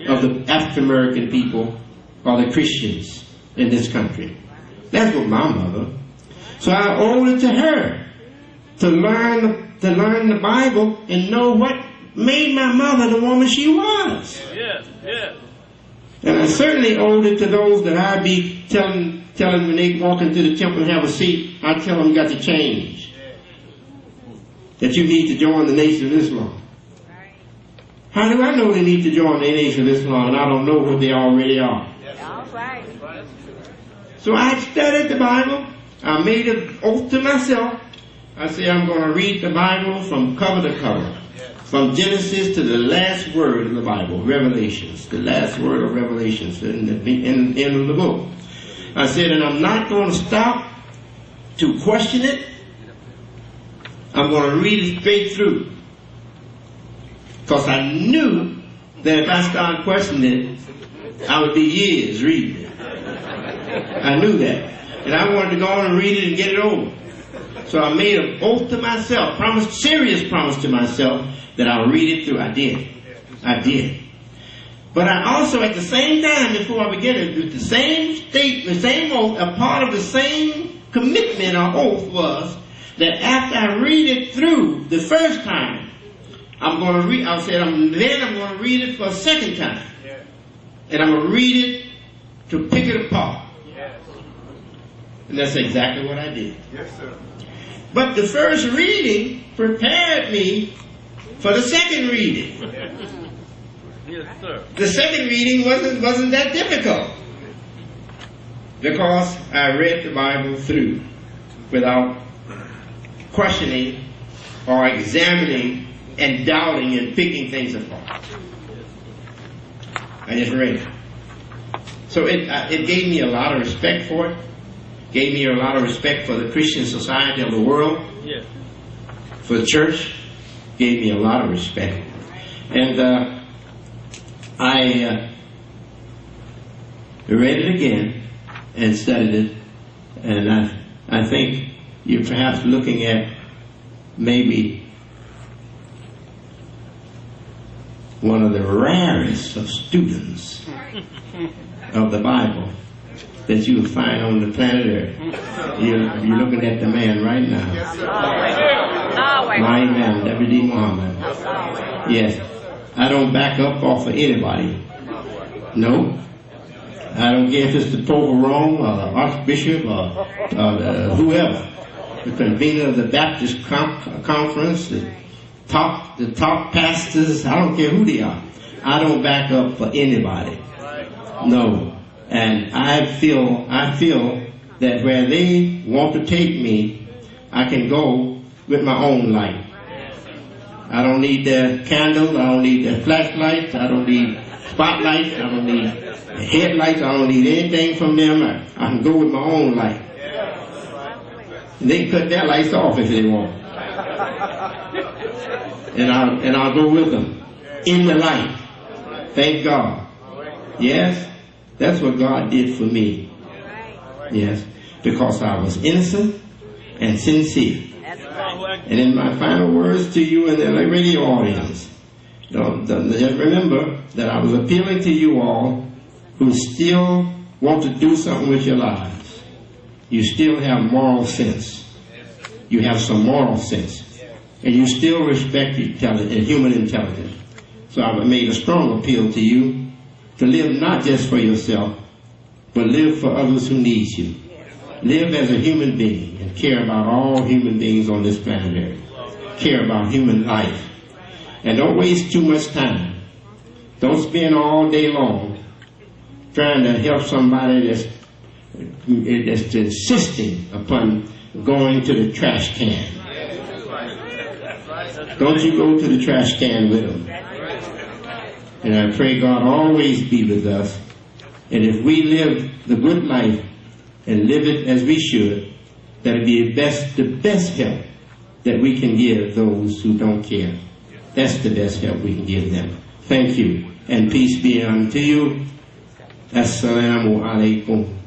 of the African American people or the Christians in this country. That's what my mother. So I owed it to her to learn the Bible and know what made my mother the woman she was. Yes, yes. And I certainly owed it to those that I'd be telling when they walk into the temple and have a seat, I tell them you got to change. That you need to join the Nation of Islam. How do I know they need to join the Nation of Islam and I don't know what they already are? So I studied the Bible. I made an oath to myself. I said I'm going to read the Bible from cover to cover. From Genesis to the last word of the Bible, Revelations, the last word of Revelations in the end of the book. I said, and I'm not going to stop to question it. I'm going to read it straight through. Because I knew that if I started questioning it, I would be years reading it. I knew that. And I wanted to go on and read it and get it over. So I made an oath to myself, serious promise to myself, that I'll read it through. I did. But I also, at the same time, before I began it, with the same statement, the same oath, a part of the same commitment or oath was that after I read it through the first time, I'm going to read. I said, then I'm going to read it for a second time, and I'm going to read it to pick it apart. And that's exactly what I did. Yes, sir. But the first reading prepared me for the second reading. Yes, sir. The second reading wasn't that difficult because I read the Bible through without questioning or examining and doubting and picking things apart. I just read it. So it gave me a lot of respect for it. Gave me a lot of respect for the Christian society of the world. Yes. For the church. Gave me a lot of respect. And I read it again and studied it. And I think you're perhaps looking at maybe one of the rarest of students of the Bible that you will find on the planet Earth. You're looking at the man right now. Yes, sir. My Imam, Deen Mohammed. Yes. I don't back up off of anybody. No. I don't care if it's the Pope of Rome or the Archbishop or whoever. The convener of the Baptist conference, the top pastors, I don't care who they are. I don't back up for anybody. No. And I feel that where they want to take me, I can go with my own light. I don't need their candles, I don't need their flashlights, I don't need spotlights, I don't need headlights, I don't need anything from them. I can go with my own light. And they can cut their lights off if they want. And I'll go with them in the light. Thank God. Yes? That's what God did for me. Yes. Because I was innocent and sincere. And in my final words to you and the radio audience, just remember that I was appealing to you all who still want to do something with your lives. You still have moral sense. You have some moral sense. And you still respect human intelligence. So I made a strong appeal to you to live not just for yourself, but live for others who need you. Live as a human being and care about all human beings on this planet Earth. Care about human life. And don't waste too much time. Don't spend all day long trying to help somebody that's insisting upon going to the trash can. Don't you go to the trash can with them. And I pray God always be with us. And if we live the good life and live it as we should, that'll be the best help that we can give those who don't care. That's the best help we can give them. Thank you. And peace be unto you. Assalamu alaikum.